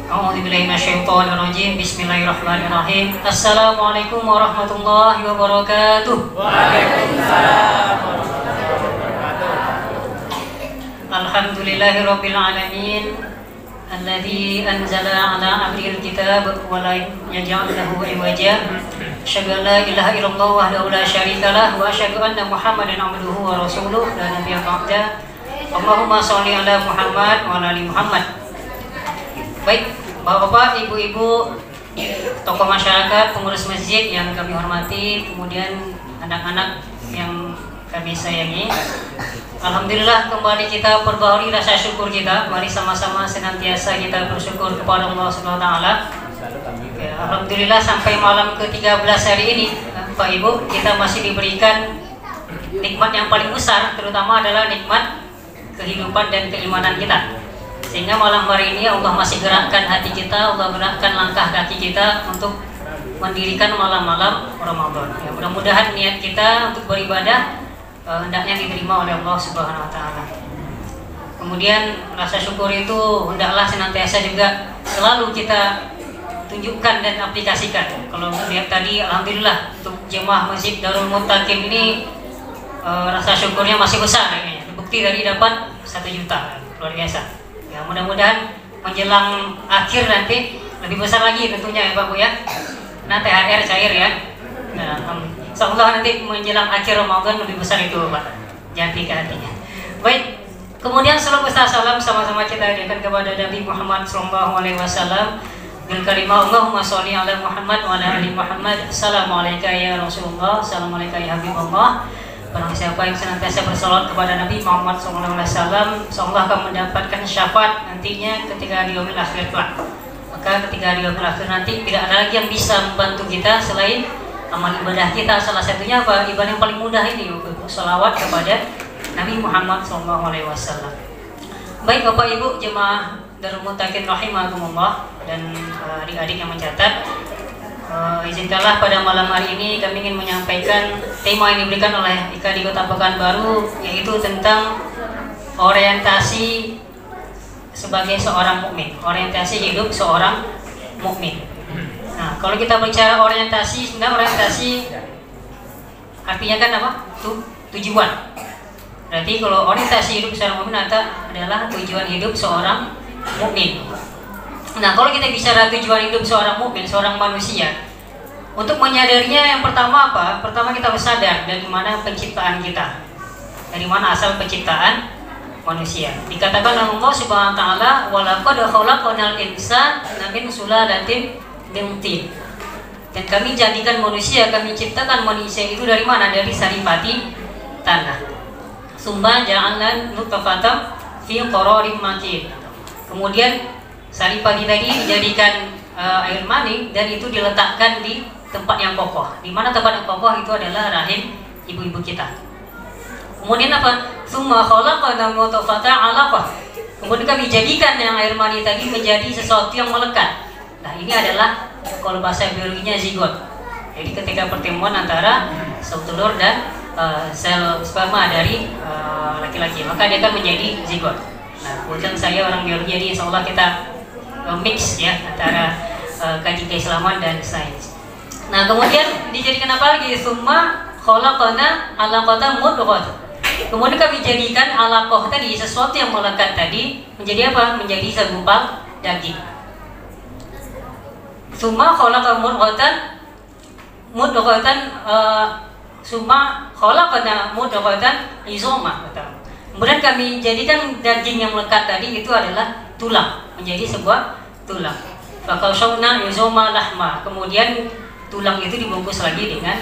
A'udzubillahi minasyaitonirrajim. Bismillahirrahmanirrahim. Assalamualaikum warahmatullahi wabarakatuh. Waalaikumsalam warahmatullahi wabarakatuh. Alhamdulillahirabbil alamin. Alladzi anzala 'ala 'abdihil kitab wa la yaj'al lahu 'iwaja. Asyhadu an la ilaha illallah wahdahu la syarika lah wa asyhadu anna Muhammadan 'abduhu wa rasuluh la nabiyya ba'da. Allahumma shalli 'ala Muhammad wa 'ala ali Muhammad. Baik, Bapak-bapak, ibu-ibu, tokoh masyarakat, pengurus masjid yang kami hormati, kemudian anak-anak yang kami sayangi. Alhamdulillah kembali kita perbaharui rasa syukur kita. Mari sama-sama senantiasa kita bersyukur kepada Allah Subhanahu wa taala. Ya, alhamdulillah sampai malam ke-13 hari ini, Pak Ibu, kita masih diberikan nikmat yang paling besar, terutama adalah nikmat kehidupan dan keimanan kita. Sehingga malam hari ini Allah masih gerakkan hati kita, Allah gerakkan langkah kaki kita untuk mendirikan malam-malam Ramadan. Ya, mudah-mudahan niat kita untuk beribadah hendaknya diterima oleh Allah Subhanahu wa taala. Kemudian rasa syukur itu hendaklah senantiasa juga selalu kita tunjukkan dan aplikasikan. Kalau lihat tadi, alhamdulillah untuk jemaah Masjid Darul Muttaqin ini rasa syukurnya masih besar kayaknya. Bukti tadi dapat 1 juta, luar biasa. Ya, mudah-mudahan menjelang akhir nanti lebih besar lagi tentunya ya Pak Bu ya. Nah, THR cair ya. Nah, insyaallah nanti menjelang akhir Ramadan lebih besar itu Pak. Jangan pikir hatinya. Baik. Kemudian salam salam sama-sama kita hadirkan kepada Nabi Muhammad sallallahu alaihi wasallam bil kalimah Allahumma sholli ala Muhammad wa ala ali Muhammad. Assalamualaikum ya Rasulullah, assalamualaikum ya Habibullah. Barang siapa yang senantiasa bersalawat kepada Nabi Muhammad SAW, seolah akan mendapatkan syafaat nantinya ketika di yaumil akhir kelak. Maka ketika di yaumil akhir nanti tidak ada lagi yang bisa membantu kita selain amal ibadah kita. Salah satunya apa? Ibadah yang paling mudah ini, salawat kepada Nabi Muhammad SAW. Baik Bapak Ibu jemaah Darul Muttaqin rahimakumullah dan adik-adik yang mencatat. Izinkanlah pada malam hari ini kami ingin menyampaikan tema yang diberikan oleh IKA di Kota Pekanbaru, yaitu tentang orientasi sebagai seorang mukmin, orientasi hidup seorang mukmin. Nah, kalau kita bicara orientasi, sebenarnya orientasi artinya kan apa? Tujuan. Berarti kalau orientasi hidup seorang mukmin adalah tujuan hidup seorang mukmin. Nah, kalau kita bicara tujuan hidup seorang mukmin, seorang manusia, untuk menyadarinya yang pertama apa? Pertama kita harus sadar dari mana penciptaan kita, dari mana asal penciptaan manusia. Dikatakan oleh Allah Subhanahu wa taala, "Walaqad khalaqnal insana min sulalatin min tin." Dan kami jadikan manusia, kami ciptakan manusia itu dari mana? Dari saripati tanah. Summa ja'alna nutfatan fi qararin makin. Kemudian saripati tadi dijadikan air mani dan itu diletakkan di tempat yang kokoh. Di mana tempat yang kokoh itu adalah rahim ibu-ibu kita. Kemudian apa? Tsumma khalaqna nutfatan 'alaqah. Kemudian kami jadikan yang air mani tadi menjadi sesuatu yang melekat. Nah, ini adalah kalau bahasa biologinya zigot. Jadi ketika pertemuan antara sel telur dan sel sperma dari laki-laki, maka dia akan menjadi zigot. Nah, kemudian saya orang biologi, jadi insyaallah kita mix ya antara kaji keislaman dan sains. Nah, kemudian dijadikan apa lagi? Summa khalaqna 'alaqatan mudghah. Kemudian kami jadikan alaqah tadi, sesuatu yang melekat tadi, menjadi apa? Menjadi segumpal daging. Summa khalaqna mudghatan summa khalaqna mudghatan izoma. Kemudian kami jadikan daging yang melekat tadi itu adalah tulang, menjadi sebuah tulang. Fakaushawna izoma lahma. Kemudian tulang itu dibungkus lagi dengan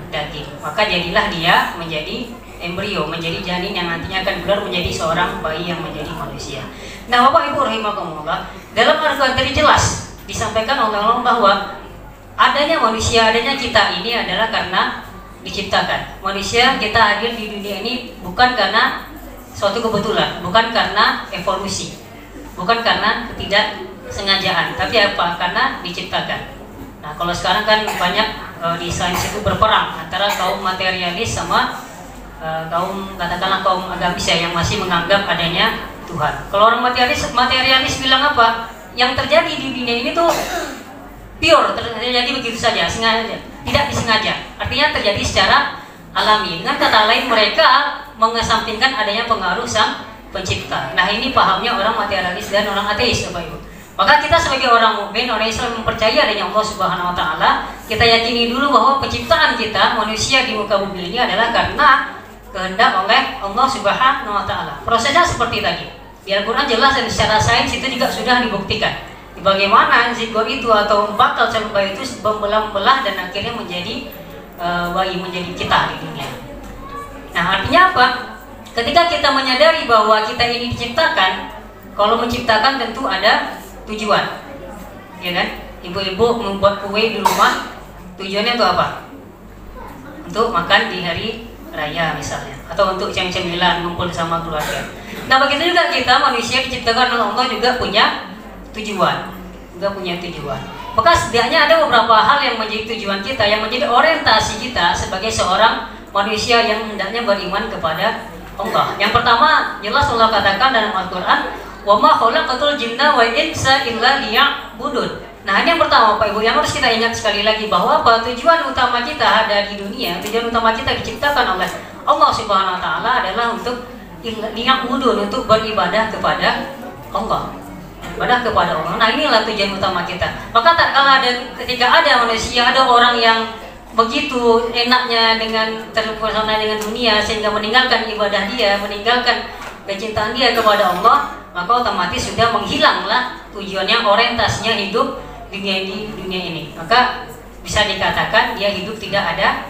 daging. Maka jadilah dia menjadi embrio, menjadi janin yang nantinya akan keluar menjadi seorang bayi yang menjadi manusia. Nah, Bapak Ibu rahimakumullah, dalam Al-Qur'an tadi jelas disampaikan oleh Allah bahwa adanya manusia, adanya kita ini adalah karena diciptakan. Manusia kita hadir di dunia ini bukan karena suatu kebetulan, bukan karena evolusi, bukan karena ketidaksengajaan, tapi apa? Karena diciptakan. Nah, kalau sekarang kan banyak di sains itu berperang antara kaum materialis sama kaum katakanlah kaum agamis ya, yang masih menganggap adanya Tuhan. Kalau orang materialis bilang apa? yang terjadi di dunia ini tuh pure, terjadi begitu saja, sengaja, tidak disengaja. Artinya terjadi secara alami. Dengan kata lain, mereka mengesampingkan adanya pengaruh Sang Pencipta. Nah, ini pahamnya orang materialis dan orang ateis, Bapak Ibu. Maka kita sebagai orang mukmin, orang Islam mempercayai adanya Allah Subhanahu wa taala, kita yakini dulu bahwa penciptaan kita manusia di muka bumi ini adalah karena kehendak oleh Allah Subhanahu wa taala. Prosesnya seperti tadi. Di Al-Qur'an jelas dan secara sains itu juga sudah dibuktikan. Bagaimana zigot itu atau bakal calon bayi itu membelah dan akhirnya menjadi bayi, menjadi kita di dunia. Nah, artinya apa? Ketika kita menyadari bahwa kita ini diciptakan, kalau menciptakan tentu ada tujuan, ya kan? Ibu-ibu membuat kue di rumah, tujuannya untuk apa? Untuk makan di hari raya misalnya, atau untuk cemilan ngumpul sama keluarga. Nah, begitu juga kita manusia diciptakan oleh Allah juga punya tujuan, Maka setidaknya ada beberapa hal yang menjadi tujuan kita, yang menjadi orientasi kita sebagai seorang manusia yang hendaknya beriman kepada Allah. Yang pertama, jelas Allah katakan dalam Al-Quran, wa ma khalaqatul jinna wal insa illa liya'budun. Nah, ini yang pertama Pak Ibu, yang harus kita ingat sekali lagi bahwa apa? Tujuan utama kita ada di dunia, tujuan utama kita diciptakan oleh Allah Subhanahu wa taala adalah untuk liya'budun, untuk beribadah kepada Allah. Ibadah kepada Allah. Nah, inilah tujuan utama kita. Maka tak kala ketika ada manusia, ada orang yang begitu enaknya dengan terpesona dengan dunia sehingga meninggalkan ibadah dia, meninggalkan kecintaan dia kepada Allah, maka otomatis sudah menghilanglah tujuannya, orientasinya hidup di dunia ini. Maka bisa dikatakan dia hidup tidak ada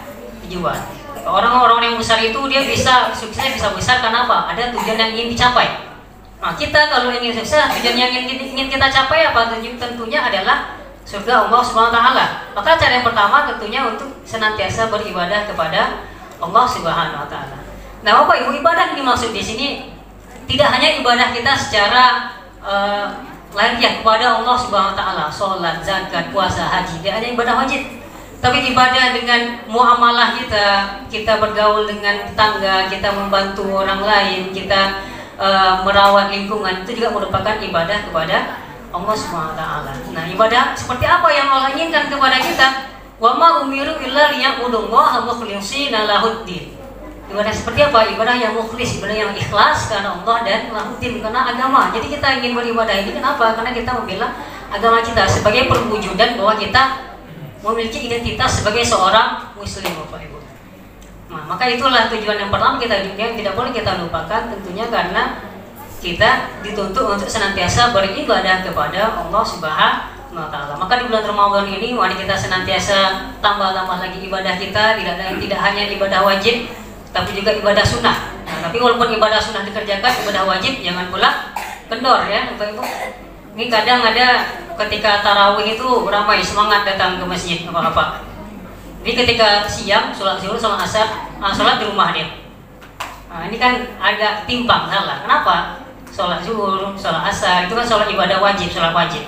tujuan. Orang-orang yang besar itu dia bisa suksesnya bisa besar karena apa? Ada tujuan yang ingin dicapai. Nah, kita kalau ingin sukses, tujuan yang ingin kita capai apa? Tentunya adalah surga Allah Subhanahu wa taala. Maka cara yang pertama tentunya untuk senantiasa beribadah kepada Allah Subhanahu wa taala. Nah, Bapak Ibu, ibadah yang dimaksud di sini tidak hanya ibadah kita secara lahiriah kepada Allah Subhanahu wa taala, salat, zakat, puasa, haji, tidak hanya ibadah wajib. Tapi ibadah dengan muamalah kita bergaul dengan tetangga, kita membantu orang lain, kita merawat lingkungan, itu juga merupakan ibadah kepada Allah Subhanahu wa taala. Nah, ibadah seperti apa yang Allah inginkan kepada kita? Wa ma umiru illa liya'budullaha mukhlishina lahuddin. Ibadah seperti apa? Ibadah yang mukhlis, ibadah yang ikhlas karena Allah dan lahuddin, karena agama. Jadi kita ingin beribadah ini kenapa? Karena kita membela agama kita sebagai perwujudan bahwa kita memiliki identitas sebagai seorang muslim, Bapak Ibu. Nah, maka itulah tujuan yang pertama kita hidup yang tidak boleh kita lupakan, tentunya karena kita dituntut untuk senantiasa beribadah kepada Allah Subhanahu wa taala. Maka di bulan Ramadan ini mari kita senantiasa tambah-tambah lagi ibadah kita, tidak hanya ibadah wajib tapi juga ibadah sunnah. Nah, tapi walaupun ibadah sunnah dikerjakan, ibadah wajib jangan pula kendor ya, Bapak Ibu. Ini kadang ada ketika tarawih itu ramai semangat datang ke masjid apa-apa. Jadi ketika siang sholat zuhur, sholat asar, sholat di rumah dia. Nah, ini kan agak timpang salah. Kenapa? Sholat zuhur, sholat asar itu kan sholat ibadah wajib, sholat wajib.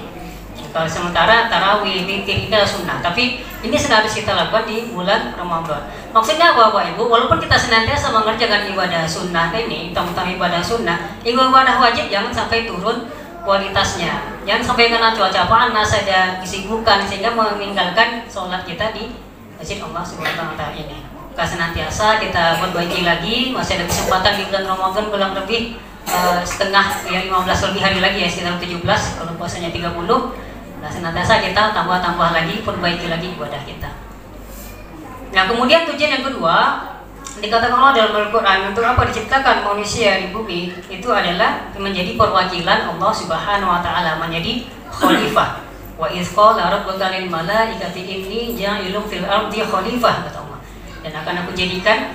Kalau sementara tarawih, witir itu sunnah. Tapi ini harus kita lakukan di bulan Ramadan. Maksudnya apa, Bapak Ibu? Walaupun kita senantiasa mengerjakan ibadah sunnah ini, tentang ibadah sunnah, ibadah wajib jangan sampai turun kualitasnya. Jangan sampai karena cuaca panas ada kesibukan sehingga meninggalkan sholat kita di masjid Allah Subhanahu wa taala ini. Maka senantiasa kita perbaiki lagi, masih ada kesempatan di bulan Ramadan kurang lebih setengah ya 15 lebih hari lagi ya, sekitar 17 kalau puasanya 30. Nah, senantiasa kita tambah lagi, perbaiki lagi ibadah kita. Nah, kemudian tujuan yang kedua dikatakan Allah dalam Al-Quran untuk apa diciptakan manusia di bumi itu adalah menjadi perwakilan Allah Subhanahu wa taala, menjadi khalifah. Wa idz qala rabbuka lil malaikati inni ja'ilun fil ardi khalifah, kata Allah. Dan akan aku jadikan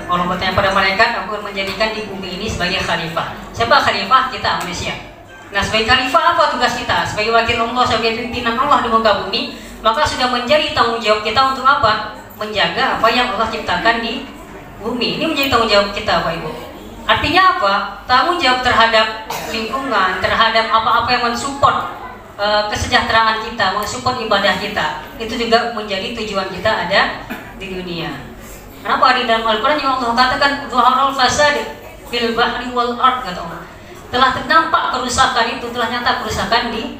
Allah bertanya pada malaikat, aku akan menjadikan di bumi ini sebagai khalifah. Siapa khalifah? Kita manusia. Nah, sebagai khalifah apa tugas kita? Sebagai wakil Allah, sebagai pimpinan Allah di muka bumi, maka sudah menjadi tanggung jawab kita untuk apa? Menjaga apa yang Allah ciptakan di bumi. Ini menjadi tanggung jawab kita, Bapak Ibu. Artinya apa? Tanggung jawab terhadap lingkungan, terhadap apa-apa yang mensupport kesejahteraan kita, mensupport ibadah kita. Itu juga menjadi tujuan kita ada di dunia. Kenapa di dalam Al-Quran yang Allah katakan zuharul fasad fil bahri wal ard, kata Allah. telah terdampak kerusakan itu, telah nyata kerusakan di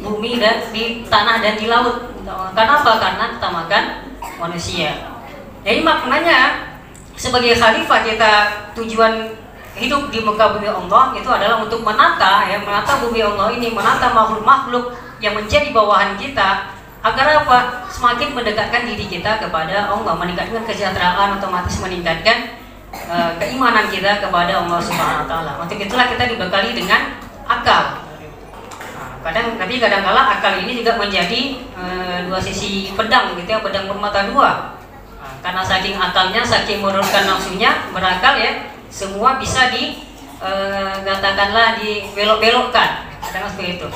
bumi dan di tanah dan di laut. Karena apa? Karena ketamakan manusia. Jadi maknanya sebagai khalifah kita, tujuan hidup di muka bumi Allah itu adalah untuk menata bumi Allah ini, menata makhluk-makhluk yang menjadi bawahan kita, agar apa? Semakin mendekatkan diri kita kepada Allah, meningkatkan kesejahteraan, otomatis meningkatkan keimanan kita kepada Allah Subhanahu wa taala. Untuk itulah kita dibekali dengan akal. Tapi kadang-kala akal ini juga menjadi dua sisi pedang gitu ya, pedang bermata dua. Karena saking akalnya, saking menurunkan nafsunya, berakal ya, semua bisa katakanlah dibelok-belokkan, katakan seperti itu.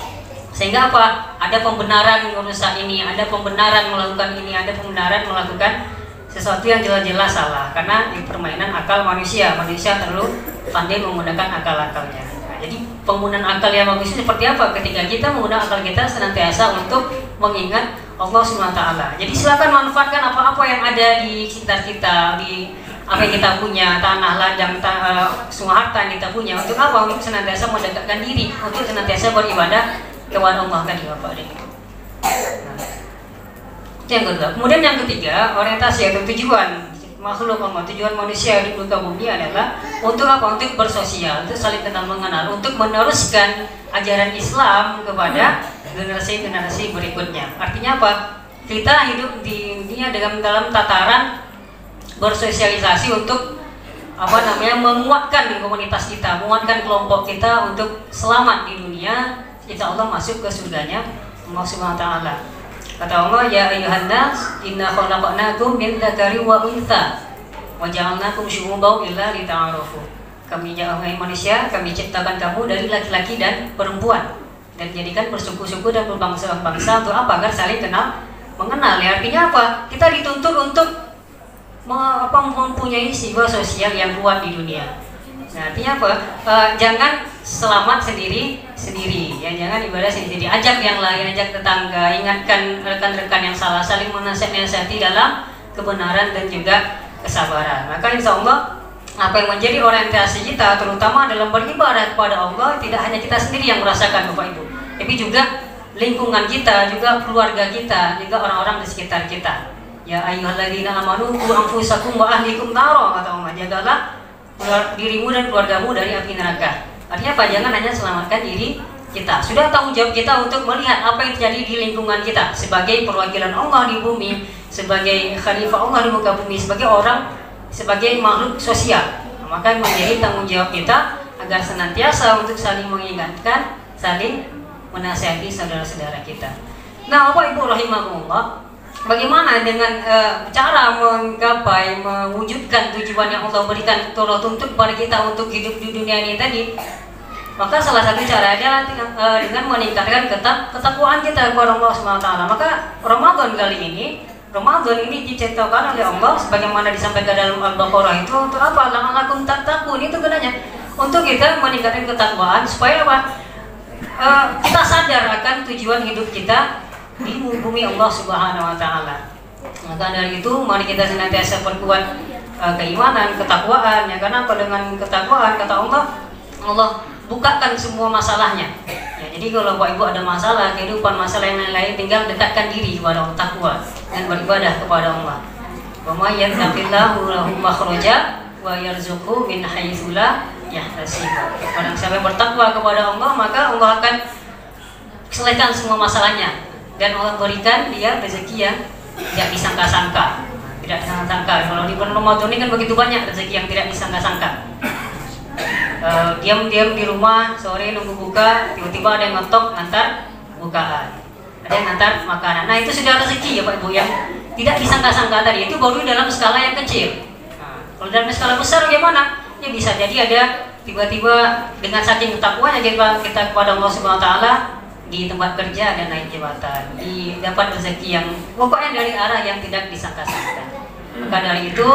Sehingga apa? Ada pembenaran merusak ini, ada pembenaran melakukan ini, ada pembenaran melakukan sesuatu yang jelas-jelas salah. Karena di permainan akal manusia terlalu pandai menggunakan akal-akalnya. Nah, jadi penggunaan akal yang bagus itu seperti apa? Ketika kita menggunakan akal kita senantiasa untuk mengingat Allah SWT. Jadi silakan manfaatkan apa-apa yang ada di sekitar kita, di apa yang kita punya, tanah, ladang, semua harta yang kita punya. Untuk apa? Untuk senantiasa mendekatkan diri, untuk senantiasa beribadah kepada Allah tadi Bapak dan Ibu. Itu yang kedua. Kemudian yang ketiga, orientasi atau tujuan makhluk Allah, tujuan manusia di muka bumi adalah untuk apa? Untuk bersosial, untuk saling kenal mengenal, untuk meneruskan ajaran Islam kepada generasi-generasi berikutnya. Artinya apa? Kita hidup di dunia dalam tataran bersosialisasi untuk menguatkan komunitas kita, menguatkan kelompok kita untuk selamat di dunia, insya Allah masuk ke surganya Allah Subhanahu wa taala. Kata Allah, ya ayyuhan nas inna khalaqnakum min dzakari wa untha wa ja'alnakum syu'uban illa lita'arafu. Kami manusia, kami ciptakan kamu dari laki-laki dan perempuan dan jadikan bersuku-suku dan berbangsa-bangsa untuk apa? Agar saling mengenal. Ya, artinya apa? Kita dituntut untuk mempunyai jiwa sosial yang kuat di dunia. Nah, artinya apa? Jangan selamat sendiri, ya, jangan ibadah sendiri. Ajak yang lain, ajak tetangga, ingatkan rekan-rekan yang salah, saling menasihati dalam kebenaran dan juga kesabaran. Maka insya Allah apa yang menjadi orientasi kita, terutama dalam beribadah kepada Allah, tidak hanya kita sendiri yang merasakan Bapak Ibu, tapi juga lingkungan kita, juga keluarga kita, juga orang-orang di sekitar kita. Ya ayyuhalladzina amanu qu anfusakum wa ahlikum naro, kata Allah, jagalah dirimu dan keluargamu dari api neraka. Artinya apa? Jangan hanya selamatkan diri kita. Sudah tanggung jawab kita untuk melihat apa yang terjadi di lingkungan kita sebagai perwakilan Allah di bumi, sebagai khalifah Allah di muka bumi, sebagai makhluk sosial. Nah, maka menjadi tanggung jawab kita agar senantiasa untuk saling mengingatkan, saling menasihati saudara-saudara kita. Nah, Bapak Ibu rahimahumullah, bagaimana dengan cara menggapai, mewujudkan tujuan yang Allah berikan, Allah tuntut kepada kita untuk hidup di dunia ini tadi? Maka salah satu caranya dengan meningkatkan ketakwaan kita kepada Allah SWT. Maka Ramadan ini diciptakan oleh Allah sebagaimana disampaikan dalam Al-Baqarah itu untuk apa? La'allakum tattaqun, itu gunanya untuk kita meningkatkan ketakwaan supaya apa? Kita sadar akan tujuan hidup kita di bumi Allah Subhanahu wa taala. Maka dari itu mari kita senantiasa perkuat keimanan, ketakwaan, ya, karena dengan ketakwaan kata Allah bukakan semua masalahnya. Ya, jadi kalau Bapak Ibu ada masalah, kehidupan, masalah yang lain-lain, tinggal dekatkan diri kepada Allah, takwa dan beribadah kepada Allah. Wa may yattaqillahu lahu makhraja wa yarzuqhu min haitsu la yahtasib. Barang siapa yang bertakwa kepada Allah, maka Allah akan selesaikan semua masalahnya dan Allah berikan dia rezeki yang tidak disangka-sangka. Tidak disangka-sangka. Kalau di bulan Ramadan ini kan begitu banyak rezeki yang tidak disangka-sangka. Diam-diam di rumah, sore nunggu buka, tiba-tiba ada yang ngetok antar bukaan, ada yang antar makanan. Nah, itu sudah rezeki ya Pak Ibu yang tidak disangka-sangka tadi. Itu baru dalam skala yang kecil. Nah, kalau dalam skala besar bagaimana? Ya bisa jadi ada tiba-tiba dengan saking takwanya kita kepada Allah Subhanahu wa taala, di tempat kerja dan naik jabatan, dapat rezeki yang pokoknya dari arah yang tidak disangka-sangka. Maka dari itu,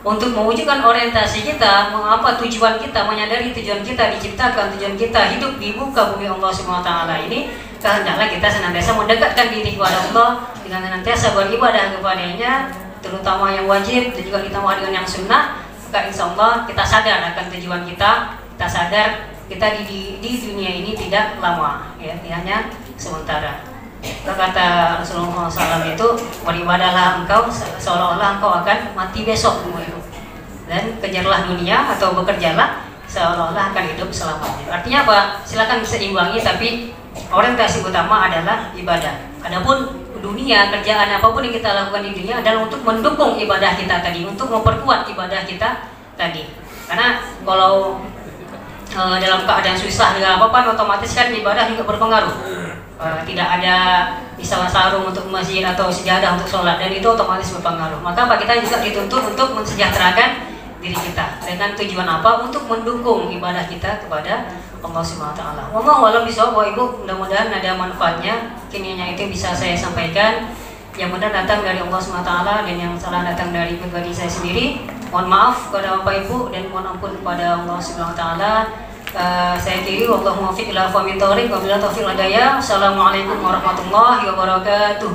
untuk mewujudkan orientasi kita, apa tujuan kita, menyadari tujuan kita diciptakan, tujuan kita hidup di muka bumi Allah Subhanahu wa taala ini, hendaklah kita senantiasa mendekatkan diri kepada Allah dengan senantiasa beribadah kepadanya, terutama yang wajib dan juga ditambah dengan yang sunnah. Maka insya Allah kita sadar akan tujuan kita sadar kita di dunia ini tidak lama, ya, hanya sementara. Kata Rasulullah SAW itu, beribadahlah engkau seolah-olah engkau akan mati besok, dan kejarlah dunia atau bekerjalah seolah-olah akan hidup selamanya. Artinya apa? Silakan bisa imbangi, tapi orientasi utama adalah ibadah. Adapun dunia, kerjaan apapun yang kita lakukan di dunia adalah untuk mendukung ibadah kita tadi, untuk memperkuat ibadah kita tadi. Karena kalau dalam keadaan susah dengan apa-apa, otomatis kan ibadah juga berpengaruh. Tidak ada misalnya sarung untuk masjid atau sejadah untuk sholat, dan itu otomatis berpengaruh. Maka kita juga dituntut untuk mensejahterakan diri kita dengan tujuan apa? Untuk mendukung ibadah kita kepada Allah Subhanahu wa taala. Wallahu a'lam bishawab. Ibu, mudah-mudahan ada manfaatnya. Kini itu bisa saya sampaikan. Yang benar datang dari Allah Subhanahu wa taala dan yang salah datang dari pribadi saya sendiri. Mohon maaf kepada Bapak Ibu dan mohon ampun kepada Allah Subhanahu wa taala. Saya kiri, wallahu muwaffiq ila aqwamit thoriq, wa billahi taufiq hidayah. Assalamualaikum warahmatullahi wabarakatuh.